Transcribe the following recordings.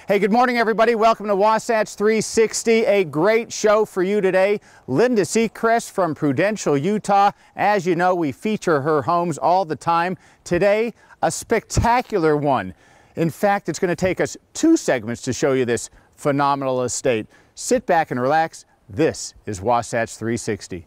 Hey, good morning, everybody. Welcome to Wasatch 360. A great show for you today. Linda Seacrest from Prudential, Utah. As you know, we feature her homes all the time. Today, a spectacular one. In fact, it's going to take us 2 segments to show you this phenomenal estate. Sit back and relax. This is Wasatch 360.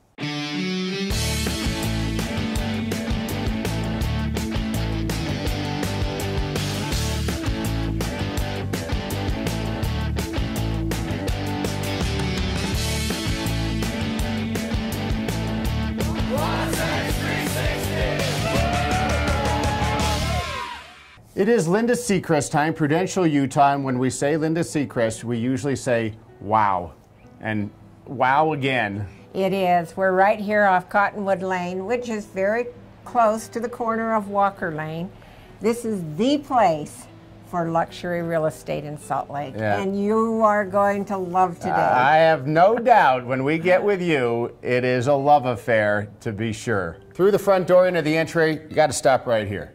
It is Linda Seacrest time, Prudential, Utah, and when we say Linda Seacrest, we usually say, wow, and wow again. It is. We're right here off Cottonwood Lane, which is very close to the corner of Walker Lane. This is the place for luxury real estate in Salt Lake, and you are going to love today. I have no doubt when we get with you, it is a love affair, to be sure. Through the front door into the entry, you got to stop right here.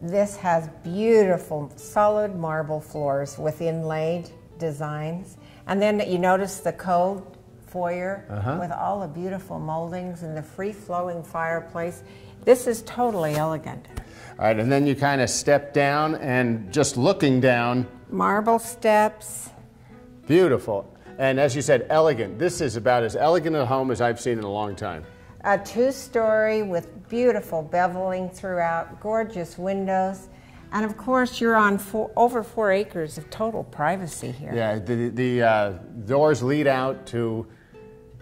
This has beautiful solid marble floors with inlaid designs. And then you notice the code foyer with all the beautiful moldings and the free-flowing fireplace. This is totally elegant. All right, and then you kind of step down and just looking down. Marble steps. Beautiful. And as you said, elegant. This is about as elegant a home as I've seen in a long time. A 2-story with beautiful beveling throughout, gorgeous windows, and of course you're on over 4 acres of total privacy here. Yeah, the doors lead out to,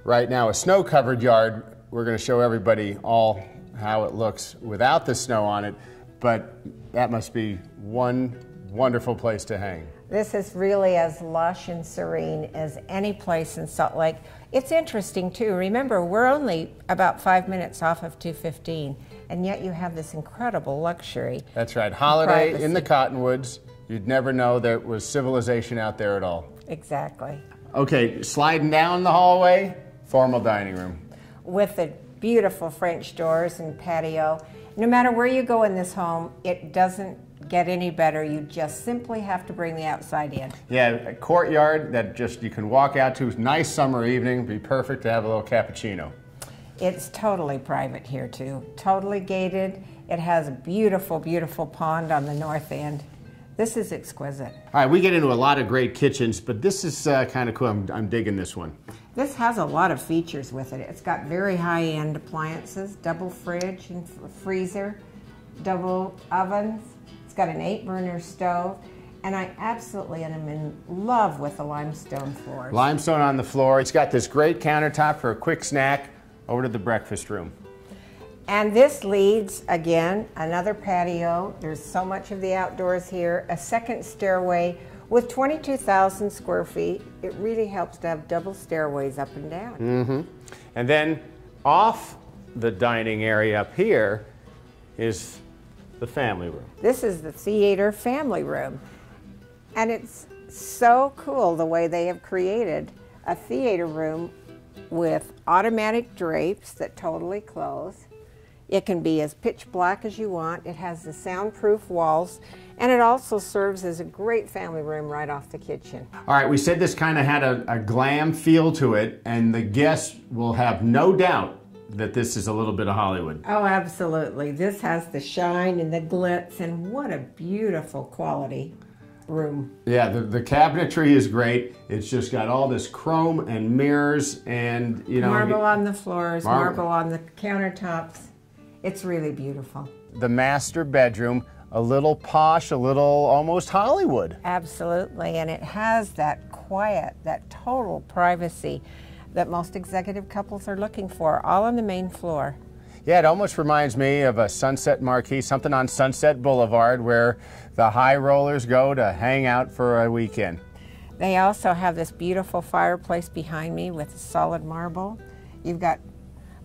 right now, a snow-covered yard. We're going to show everybody all how it looks without the snow on it, but that must be one wonderful place to hang. This is really as lush and serene as any place in Salt Lake. It's interesting too. Remember, we're only about 5 minutes off of 215, and yet you have this incredible luxury. That's right. Holiday in the Cottonwoods. You'd never know there was civilization out there at all. Exactly. Okay, sliding down the hallway, formal dining room. With the beautiful French doors and patio. No matter where you go in this home, it doesn't get any better. You just simply have to bring the outside in. Yeah, a courtyard that just you can walk out to. Nice summer evening, be perfect to have a little cappuccino. It's totally private here too, totally gated. It has a beautiful, beautiful pond on the north end. This is exquisite. All right, we get into a lot of great kitchens, but this is kind of cool. I'm digging this one. This has a lot of features with it. It's got very high-end appliances, double fridge and freezer, double ovens. It's got an 8-burner stove, and I absolutely am in love with the limestone floors. Limestone on the floor. It's got this great countertop for a quick snack over to the breakfast room. And this leads, again, another patio. There's so much of the outdoors here. A second stairway with 22,000 square feet. It really helps to have double stairways up and down. And then off the dining area up here is the family room. This is the theater family room. And it's so cool the way they have created a theater room with automatic drapes that totally close. It can be as pitch black as you want. It has the soundproof walls, and it also serves as a great family room right off the kitchen. All right, we said this kind of had a glam feel to it, and the guests will have no doubt that this is a little bit of Hollywood. Oh, absolutely. This has the shine and the glitz, and what a beautiful quality room. Yeah, the cabinetry is great. It's just got all this chrome and mirrors and, you know... Marble on the floors, marble on the countertops. It's really beautiful. The master bedroom, a little posh, a little almost Hollywood. Absolutely, and it has that quiet, that total privacy that most executive couples are looking for, all on the main floor. Yeah, it almost reminds me of a Sunset Marquee, something on Sunset Boulevard where the high rollers go to hang out for a weekend. They also have this beautiful fireplace behind me with solid marble. You've got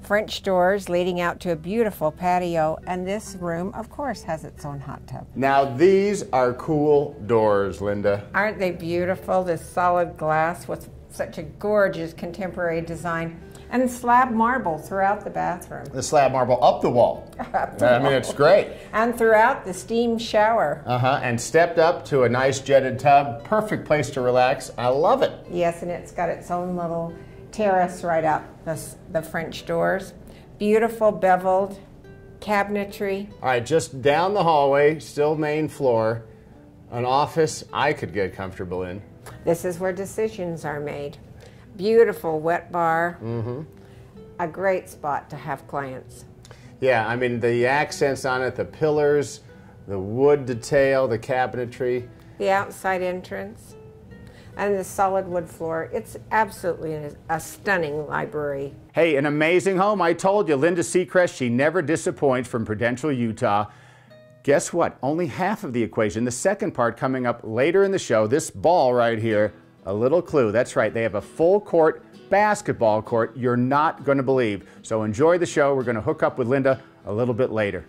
French doors leading out to a beautiful patio, and this room, of course, has its own hot tub. Now these are cool doors, Linda. Aren't they beautiful? This solid glass with such a gorgeous contemporary design, and slab marble throughout the bathroom. The slab marble up the wall. I mean, it's great. And throughout the steam shower. And stepped up to a nice jetted tub. Perfect place to relax. I love it. Yes, and it's got its own little terrace right up the French doors. Beautiful beveled cabinetry. All right, just down the hallway, still main floor, an office I could get comfortable in. This is where decisions are made. Beautiful wet bar. A great spot to have clients. Yeah, I mean, the accents on it, the pillars, the wood detail, the cabinetry. The outside entrance and the solid wood floor. It's absolutely a stunning library. Hey, an amazing home. I told you, Linda Seacrest, she never disappoints, from Prudential, Utah. Guess what? Only half of the equation. The second part coming up later in the show. This ball right here, a little clue. That's right, they have a full court basketball court you're not going to believe. So enjoy the show. We're going to hook up with Linda a little bit later.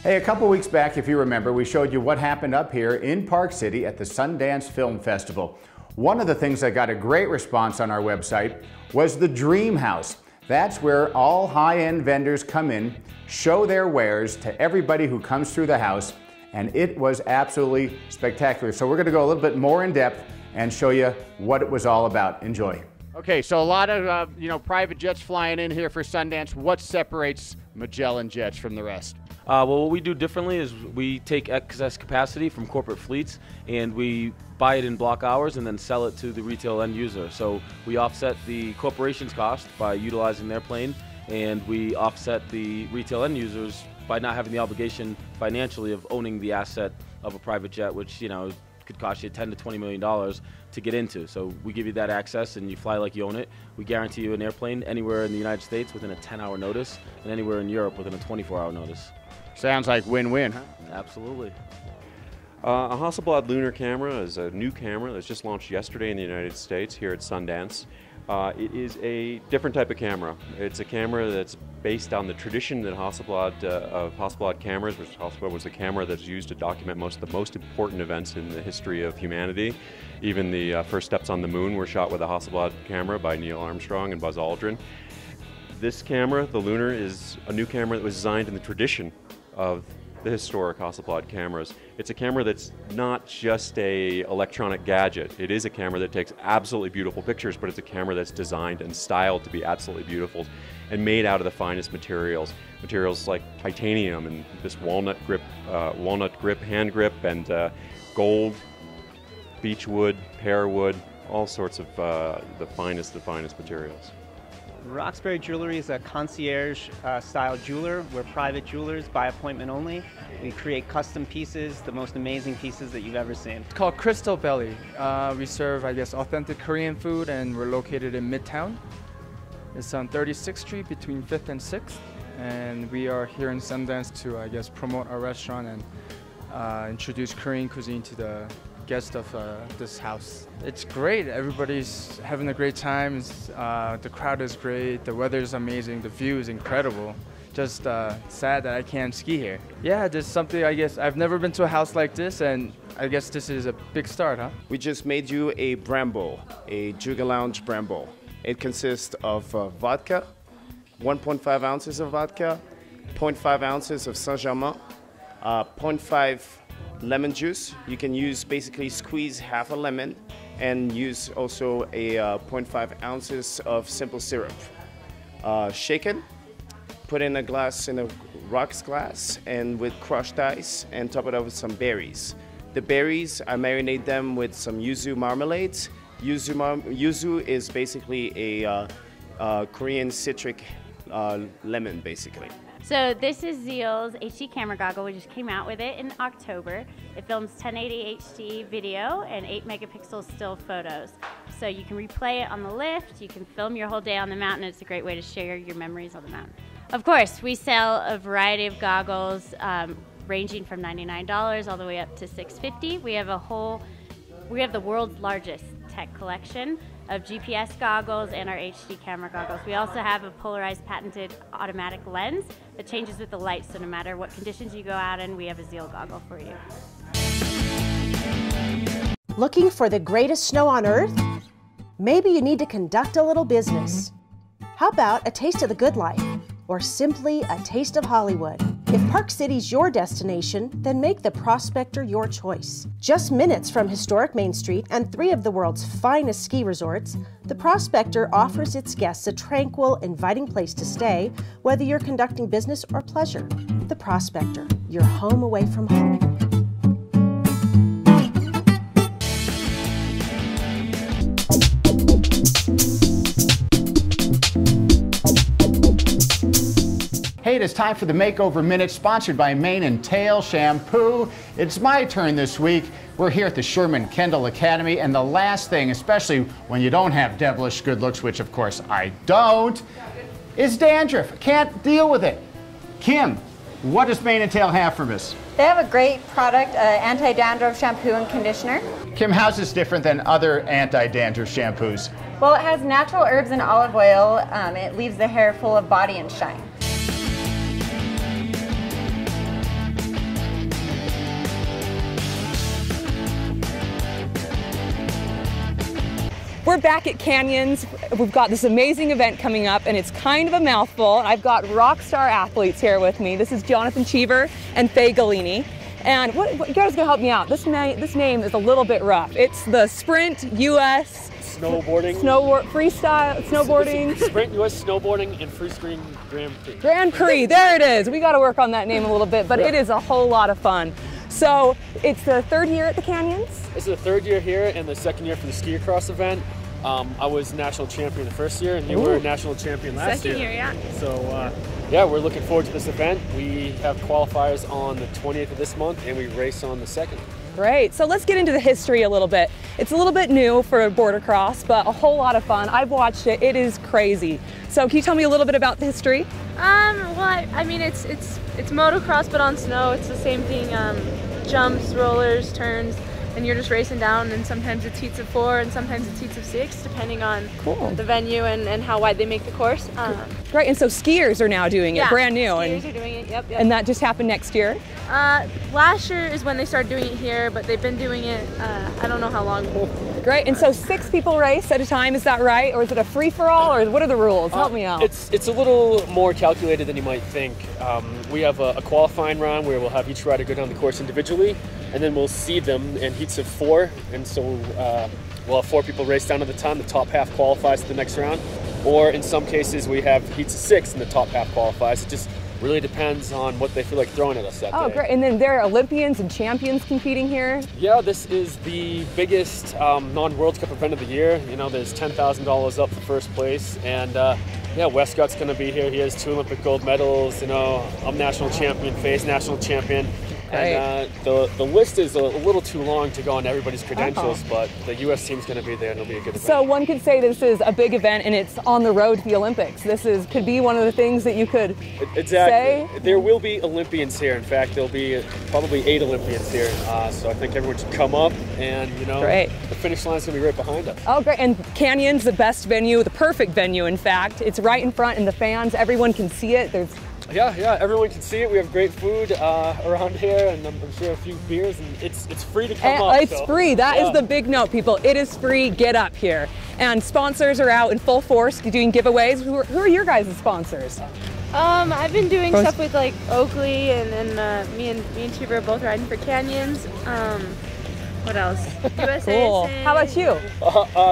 Hey, a couple weeks back, if you remember, we showed you what happened up here in Park City at the Sundance Film Festival. One of the things that got a great response on our website was the Dream House. That's where all high-end vendors come in, show their wares to everybody who comes through the house, and it was absolutely spectacular. So we're going to go a little bit more in depth and show you what it was all about. Enjoy. Okay, so a lot of private jets flying in here for Sundance. What separates Magellan Jets from the rest? Well, what we do differently is we take excess capacity from corporate fleets and we buy it in block hours and then sell it to the retail end user. So we offset the corporation's cost by utilizing their plane, and we offset the retail end users by not having the obligation financially of owning the asset of a private jet, which could cost you $10 to $20 million to get into. So we give you that access and you fly like you own it. We guarantee you an airplane anywhere in the United States within a 10-hour notice and anywhere in Europe within a 24-hour notice. Sounds like win-win, huh? Absolutely. A Hasselblad lunar camera is a new camera that's just launched yesterday in the United States here at Sundance. It is a different type of camera. It's a camera that's based on the tradition that of Hasselblad cameras, which Hasselblad was a camera that's used to document most of the most important events in the history of humanity. Even the first steps on the moon were shot with a Hasselblad camera by Neil Armstrong and Buzz Aldrin. This camera, the Lunar, is a new camera that was designed in the tradition of the historic Hasselblad cameras. It's a camera that's not just an electronic gadget. It is a camera that takes absolutely beautiful pictures, but it's a camera that's designed and styled to be absolutely beautiful and made out of the finest materials. Materials like titanium and this walnut grip hand grip, and gold, beechwood, pear wood, all sorts of the finest materials. Roxbury Jewelry is a concierge style jeweler. We're private jewelers by appointment only. We create custom pieces, the most amazing pieces that you've ever seen. It's called Crystal Belly. We serve, authentic Korean food, and we're located in Midtown. It's on 36th Street between 5th and 6th. And we are here in Sundance to, promote our restaurant and introduce Korean cuisine to the guest of this house. It's great. Everybody's having a great time. The crowd is great. The weather is amazing. The view is incredible. Just sad that I can't ski here. Yeah, there's something, I've never been to a house like this, and I guess this is a big start, huh? We just made you a Bramble, a Juga Lounge Bramble. It consists of vodka, 1.5 ounces of vodka, 0.5 ounces of Saint-Germain, 0.5 lemon juice. You can basically squeeze half a lemon and use also a 0.5 ounces of simple syrup. Shaken, put in a rocks glass, and with crushed ice, and top it up with some berries. The berries, I marinate them with some yuzu marmalades. Yuzu is basically a Korean citric lemon, basically. So this is Zeal's HD camera goggle. We just came out with it in October. It films 1080 HD video and 8 megapixel still photos. So you can replay it on the lift, you can film your whole day on the mountain. It's a great way to share your memories on the mountain. Of course, we sell a variety of goggles ranging from $99 all the way up to $650. We have the world's largest tech collection of GPS goggles and our HD camera goggles. We also have a polarized patented automatic lens that changes with the light, so no matter what conditions you go out in, we have a Zeal goggle for you. Looking for the greatest snow on Earth? Maybe you need to conduct a little business. How about a taste of the good life? Or simply a taste of Hollywood? If Park City's your destination, then make the Prospector your choice. Just minutes from historic Main Street and 3 of the world's finest ski resorts, the Prospector offers its guests a tranquil, inviting place to stay, whether you're conducting business or pleasure. The Prospector, your home away from home. Hey, it is time for the Makeover Minute, sponsored by Mane and Tail Shampoo. It's my turn this week. We're here at the Sherman Kendall Academy, and the last thing, especially when you don't have devilish good looks, which of course I don't, is dandruff. Can't deal with it. Kim, what does Mane and Tail have for us? They have a great product, anti-dandruff shampoo and conditioner. Kim, how's this different than other anti-dandruff shampoos? Well, it has natural herbs and olive oil. It leaves the hair full of body and shine. We're back at Canyons. We've got this amazing event coming up, and it's kind of a mouthful. I've got rock star athletes here with me. This is Jonathan Cheever and Faye Galini. And what you guys gonna help me out? This name is a little bit rough. It's the Sprint US Snowboarding. Freestyle snowboarding. Sprint US Snowboarding and Freestyle Grand Prix. Grand Prix, there it is. We got to work on that name a little bit, but it is a whole lot of fun. So it's the 3rd year at the Canyons? It's the 3rd year here and the 2nd year for the ski across event. I was national champion the 1st year, and you were national champion last year. 2nd year, yeah. So, yeah, we're looking forward to this event. We have qualifiers on the 20th of this month, and we race on the 2nd. Great. So let's get into the history a little bit. It's a little bit new for border cross, but a whole lot of fun. I've watched it. It is crazy. So can you tell me a little bit about the history? Well, I mean, it's motocross, but on snow. It's the same thing. Jumps, rollers, turns, and you're just racing down, and sometimes it's heats of 4 and sometimes it's heats of 6, depending on the venue and how wide they make the course. Great, and so skiers are now doing it, brand new. Skiers are doing it, yep. And that just happened next year? Last year is when they started doing it here, but they've been doing it, I don't know how long. Great, and so 6 people race at a time, is that right? Or is it a free-for-all, or what are the rules? Help me out. It's a little more calculated than you might think. We have a qualifying round where we'll have each rider go down the course individually, and then we'll seed them in heats of 4, and so we'll have 4 people race down at the time. The top half qualifies to the next round, or in some cases we have heats of 6 and the top half qualifies. It just really depends on what they feel like throwing at us that day. Oh, great. And then there are Olympians and champions competing here? Yeah, this is the biggest non-World Cup event of the year. You know, there's $10,000 up for first place, and yeah, Westcott's going to be here. He has 2 Olympic gold medals. You know, I'm national champion, Faye's national champion. And the list is a little too long to go on everybody's credentials, but the U.S. team's going to be there, and it'll be a good event. So one could say this is a big event, and it's on the road to the Olympics. This could be one of the things that you could say. There will be Olympians here. In fact, there'll be probably 8 Olympians here. So I think everyone should come up, and you know, the finish line's going to be right behind us. Oh, great! And Canyon's the best venue, the perfect venue. In fact, it's right in front, and the fans, everyone can see it. Yeah, everyone can see it. We have great food around here, and I'm sure a few beers, and it's free to come up. It's free. That is the big note, people. It is free. Get up here. And sponsors are out in full force doing giveaways. Who are your guys' sponsors? I've been doing stuff with like Oakley, and me and Cheever are both riding for Canyons. What else? USA. Cool. How about you?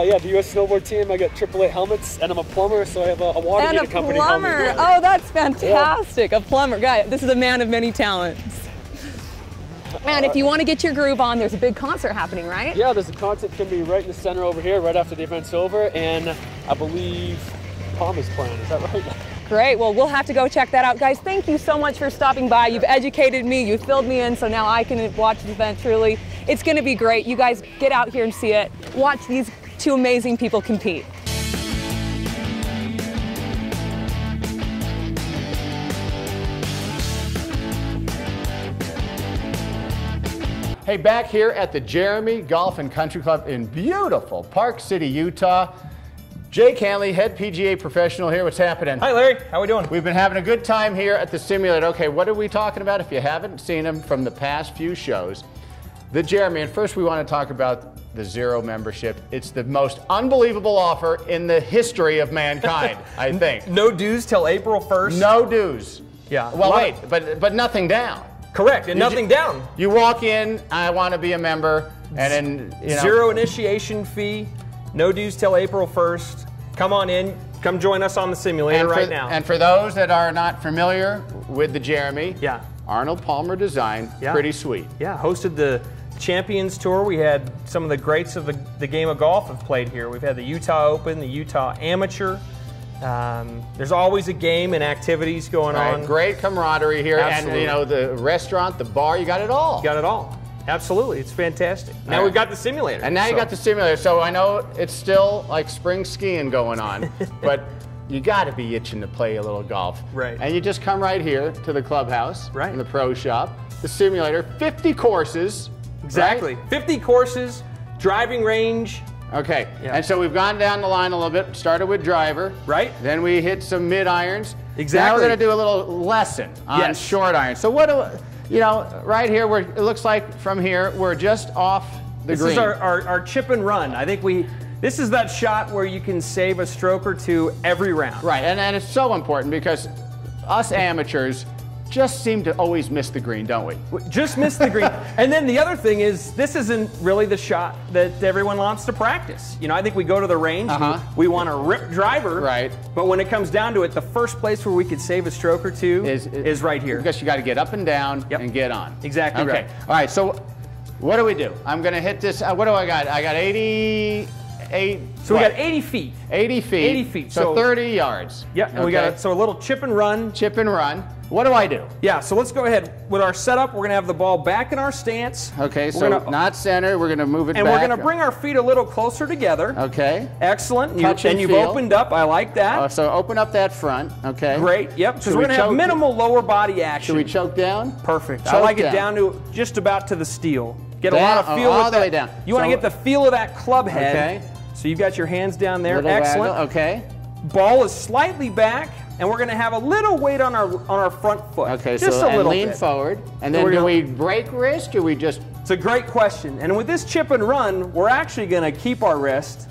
Yeah, the U.S. snowboard team. I got AAA helmets, and I'm a plumber, so I have a water heater company. And a plumber. Oh, that's fantastic. Yeah. A plumber. Guy, this is a man of many talents. And if you want to get your groove on, there's a big concert happening, right? Yeah, there's a concert going to be right in the center over here, right after the event's over, and I believe Tom is playing. Is that right? Great. Well, we'll have to go check that out. Guys, thank you so much for stopping by. You've educated me. You filled me in, so now I can watch the event truly. It's going to be great. You guys get out here and see it. Watch these 2 amazing people compete. Hey, back here at the Jeremy Golf and Country Club in beautiful Park City, Utah. Jake Hanley, head PGA professional here. What's happening? Hi, Larry. How we doing? We've been having a good time here at the simulator. Okay, what are we talking about if you haven't seen them from the past few shows? The Jeremy, and first we want to talk about the Zero membership. It's the most unbelievable offer in the history of mankind, I think. No dues till April 1st? No dues. Yeah. Well, wait, but nothing down. Correct, and nothing down. You walk in, I want to be a member, and then, you know. Zero initiation fee, no dues till April 1st. Come on in, come join us on the simulator right now. And for those that are not familiar with the Jeremy, yeah, Arnold Palmer design, pretty sweet. Yeah, hosted the Champions Tour. We had some of the greats of the game of golf have played here. We've had the Utah Open, the Utah Amateur. There's always a game and activities going on. Great camaraderie here. Absolutely. And you know, the restaurant, the bar, you got it all. You got it all. Absolutely, it's fantastic. Now we've got the simulator. And now you got the simulator. So I know it's still like spring skiing going on, but you got to be itching to play a little golf. Right. And you just come right here to the clubhouse, right, in the pro shop, the simulator, 50 courses. Exactly. Right? 50 courses, driving range. Okay, and so we've gone down the line a little bit, started with driver. Right. Then we hit some mid irons. Exactly. Now we're going to do a little lesson on short irons. So what do, you know, right here, it looks like from here, we're just off the green. This is our chip and run. I think this is that shot where you can save a stroke or two every round. Right, and it's so important because us amateurs just seem to always miss the green, don't we? Just miss the green. And then the other thing is, this isn't really the shot that everyone wants to practice. You know, I think we go to the range, we want a rip driver, right? But when it comes down to it, the first place where we could save a stroke or two is right here. Because you got to get up and down and get on. Exactly right. All right, so what do we do? I'm going to hit this. What do I got? I got 88. So we got 80 feet. 80 feet. 80 feet. So 30 yards. Yeah, and we got a little chip and run. Chip and run. What do I do? Yeah, so let's go ahead. With our setup, we're going to have the ball back in our stance. Okay, so not center. We're going to move it back. And we're going to bring our feet a little closer together. Okay. Excellent. Touch and you've feel. opened up. I like that. So open up that front. Okay. Great. Yep. Because we're going to have minimal lower body action. Should we choke down? Perfect. Choke I like it down to just about to the steel. Get a lot of feel all with the way down. You want to get the feel of that club head. Okay. So you've got your hands down there. Little Excellent. waggle. Okay. Ball is slightly back, and we're going to have a little weight on our front foot. Okay, just so a little lean bit. forward. And then do we break wrist or we just? It's a great question. And with this chip and run, we're actually going to keep our wrist.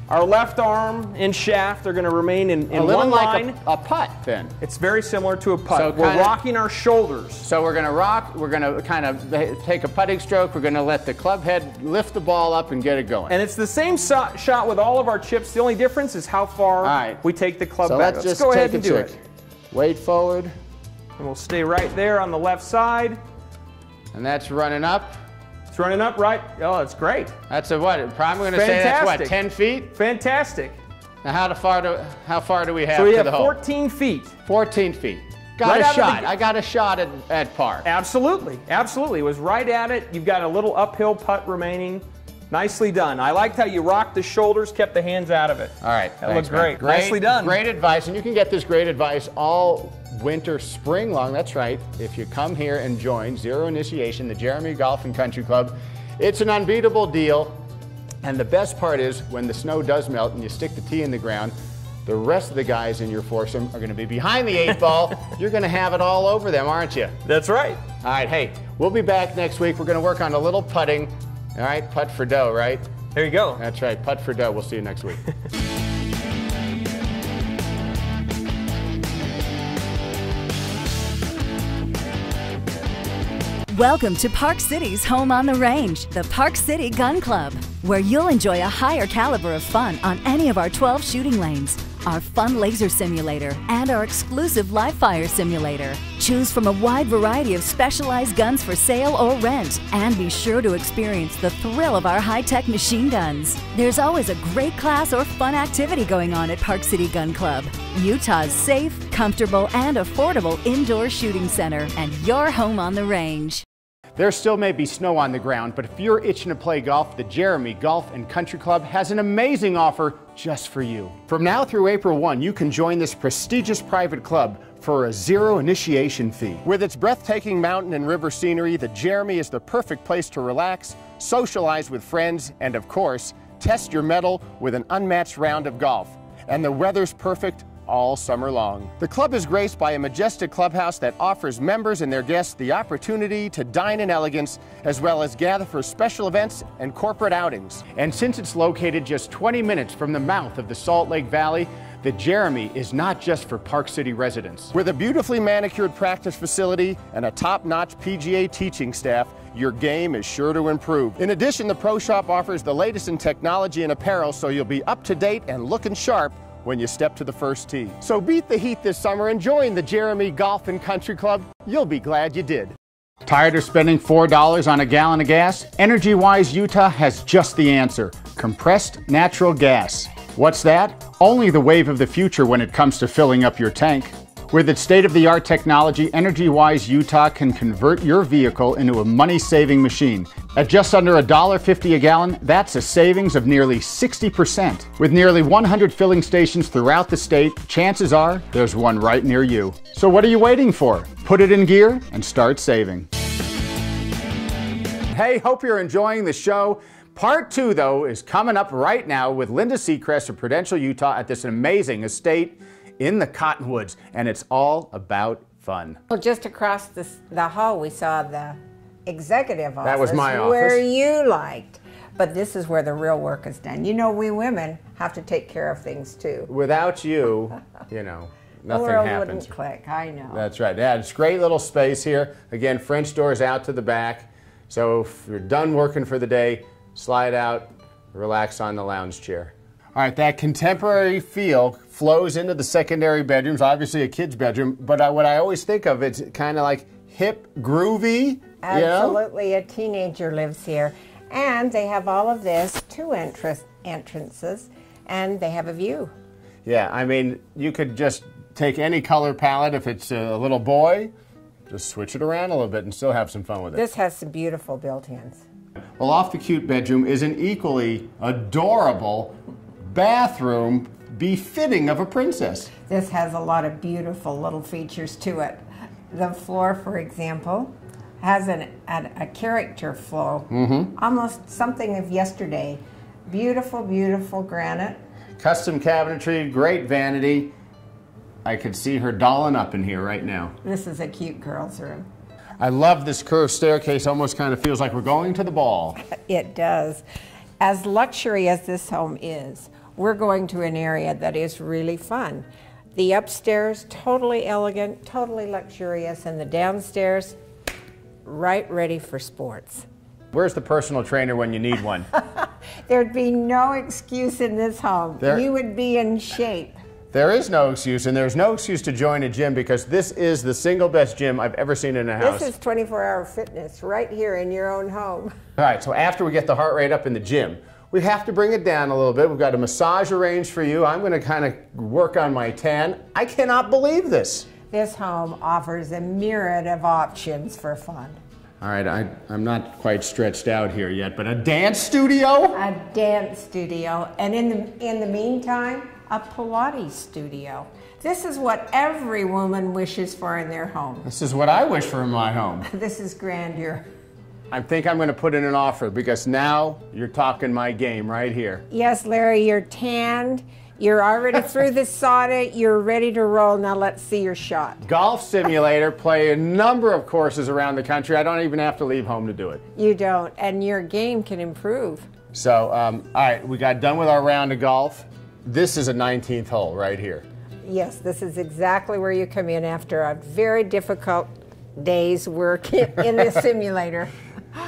Our left arm and shaft are going to remain in one line. Like a putt then. It's very similar to a putt. So we're rocking our shoulders. So we're going to rock. We're going to kind of take a putting stroke. We're going to let the club head lift the ball up and get it going. And it's the same shot with all of our chips. The only difference is how far we take the club back. Let's just go ahead and do it. Weight forward. And we'll stay right there on the left side. And that's running up. It's running up right. Oh, it's great. That's a what? Probably going to say that's what, 10 feet? Fantastic. Now how far do we have so we to have the hole? 14 feet. 14 feet. Got a shot. I got a shot at par. Absolutely. Absolutely. It was right at it. You've got a little uphill putt remaining. Nicely done. I liked how you rocked the shoulders, kept the hands out of it. All right. That looked great. Nicely done. Great advice. And you can get this great advice all winter, spring long. That's right. If you come here and join Zero Initiation, the Jeremy Golf and Country Club, it's an unbeatable deal. And the best part is when the snow does melt and you stick the tee in the ground, the rest of the guys in your foursome are going to be behind the 8 ball. You're going to have it all over them, aren't you? That's right. All right. Hey, we'll be back next week. We're going to work on a little putting. All right, putt for dough, right? There you go. That's right, putt for dough. We'll see you next week. Welcome to Park City's home on the range, the Park City Gun Club, where you'll enjoy a higher caliber of fun on any of our 12 shooting lanes, our fun laser simulator, and our exclusive live fire simulator. Choose from a wide variety of specialized guns for sale or rent, and be sure to experience the thrill of our high-tech machine guns. There's always a great class or fun activity going on at Park City Gun Club, Utah's safe, comfortable, and affordable indoor shooting center, and your home on the range. There still may be snow on the ground, but if you're itching to play golf, the Jeremy Golf and Country Club has an amazing offer just for you. From now through April 1, you can join this prestigious private club for a zero initiation fee. With its breathtaking mountain and river scenery, the Jeremy is the perfect place to relax, socialize with friends, and of course, test your mettle with an unmatched round of golf. And the weather's perfect all summer long. The club is graced by a majestic clubhouse that offers members and their guests the opportunity to dine in elegance, as well as gather for special events and corporate outings. And since it's located just 20 minutes from the mouth of the Salt Lake Valley, the Jeremy is not just for Park City residents. With a beautifully manicured practice facility and a top-notch PGA teaching staff, your game is sure to improve. In addition, the Pro Shop offers the latest in technology and apparel, so you'll be up to date and looking sharp when you step to the first tee. So beat the heat this summer and join the Jeremy Golf and Country Club. You'll be glad you did. Tired of spending $4 on a gallon of gas? EnergyWise Utah has just the answer: compressed natural gas. What's that? Only the wave of the future when it comes to filling up your tank. With its state-of-the-art technology, EnergyWise Utah can convert your vehicle into a money-saving machine. At just under $1.50 a gallon, that's a savings of nearly 60%. With nearly 100 filling stations throughout the state, chances are there's one right near you. So what are you waiting for? Put it in gear and start saving. Hey, hope you're enjoying the show. Part 2, though, is coming up right now with Linda Seacrest of Prudential, Utah at this amazing estate in the Cottonwoods, and it's all about fun. Well, just across the hall, we saw the executive office. That was my office. Where you liked. But this is where the real work is done. You know, we women have to take care of things too. Without you, you know, nothing the world happens. Wouldn't click, I know. That's right. Yeah, it's a great little space here. Again, French doors out to the back. So if you're done working for the day, slide out, relax on the lounge chair. All right, that contemporary feel flows into the secondary bedrooms, obviously a kid's bedroom, but what I always think of, it's kind of like hip, groovy. Absolutely, a teenager lives here. And they have all of this, 2 entrances, and they have a view. Yeah, I mean, you could just take any color palette. If it's a little boy, just switch it around a little bit and still have some fun with it. This has some beautiful built-ins. Well, off the cute bedroom is an equally adorable bathroom befitting of a princess. This has a lot of beautiful little features to it. The floor, for example, has a character flow, almost something of yesterday. Beautiful, beautiful granite. Custom cabinetry, great vanity. I could see her dolling up in here right now. This is a cute girl's room. I love this curved staircase, almost kind of feels like we're going to the ball. It does. As luxury as this home is, we're going to an area that is really fun. The upstairs, totally elegant, totally luxurious, and the downstairs, right ready for sports. Where's the personal trainer when you need one? There'd be no excuse in this home. You would be in shape. There is no excuse, and there's no excuse to join a gym because this is the single best gym I've ever seen in a house. This is 24-hour fitness right here in your own home. All right, so after we get the heart rate up in the gym, we have to bring it down a little bit. We've got a massage arranged for you. I'm going to kind of work on my tan. I cannot believe this. This home offers a myriad of options for fun. All right, I'm not quite stretched out here yet, but a dance studio? A dance studio, and in the meantime, a Pilates studio. This is what every woman wishes for in their home. This is what I wish for in my home. This is grandeur. I think I'm going to put in an offer because now you're talking my game right here. Yes, Larry, you're tanned. You're already through the sauna. You're ready to roll. Now let's see your shot. Golf simulator, play a number of courses around the country. I don't even have to leave home to do it. You don't, and your game can improve. So, all right, we got done with our round of golf. This is a 19th hole right here. Yes, this is exactly where you come in after a very difficult day's work in the simulator.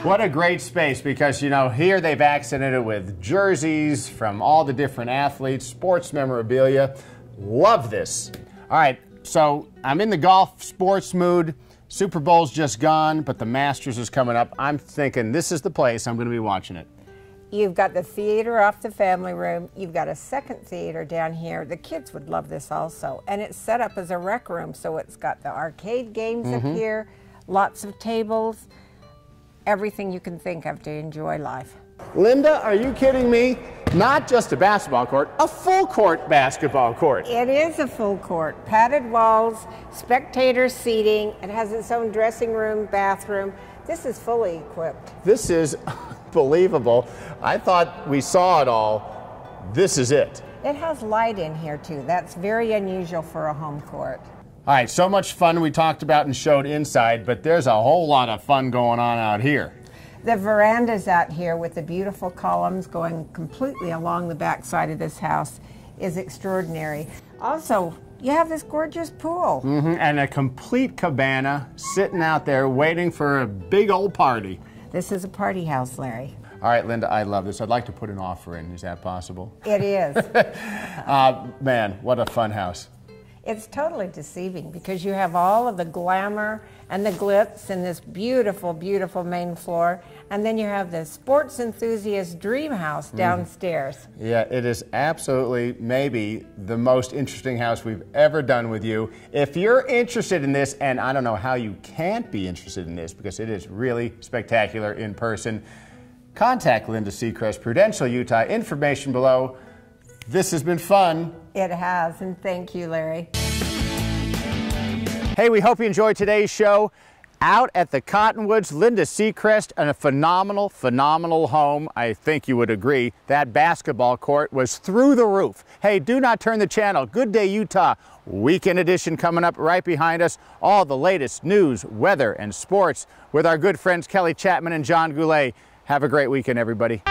What a great space because, you know, here they've accented it with jerseys from all the different athletes, sports memorabilia. Love this. All right, so I'm in the golf sports mood. Super Bowl's just gone, but the Masters is coming up. I'm thinking this is the place I'm going to be watching it. You've got the theater off the family room. You've got a second theater down here. The kids would love this also. And it's set up as a rec room, so it's got the arcade games up here, lots of tables. everything you can think of to enjoy life. Linda, are you kidding me? Not just a basketball court, a full court basketball court. It is a full court, padded walls, spectator seating. It has its own dressing room, bathroom. This is fully equipped. This is unbelievable. I thought we saw it all. This is it. It has light in here too. That's very unusual for a home court. All right, so much fun we talked about and showed inside, but there's a whole lot of fun going on out here. The verandas out here with the beautiful columns going completely along the back side of this house is extraordinary. Also, you have this gorgeous pool. And a complete cabana sitting out there waiting for a big old party. This is a party house, Larry. All right, Linda, I love this. I'd like to put an offer in. Is that possible? It is. Man, what a fun house. It's totally deceiving because you have all of the glamour and the glitz in this beautiful, beautiful main floor, and then you have the sports enthusiast dream house downstairs. Yeah, it is absolutely maybe the most interesting house we've ever done with you. If you're interested in this, and I don't know how you can't be interested in this because it is really spectacular in person, contact Linda Seacrest, Prudential, Utah. Information below. This has been fun. It has, and thank you, Larry. Hey, we hope you enjoyed today's show. Out at the Cottonwoods, Linda Seacrest, and a phenomenal, phenomenal home. I think you would agree. That basketball court was through the roof. Hey, do not turn the channel. Good Day Utah Weekend Edition coming up right behind us. All the latest news, weather, and sports with our good friends Kelly Chapman and John Goulet. Have a great weekend, everybody.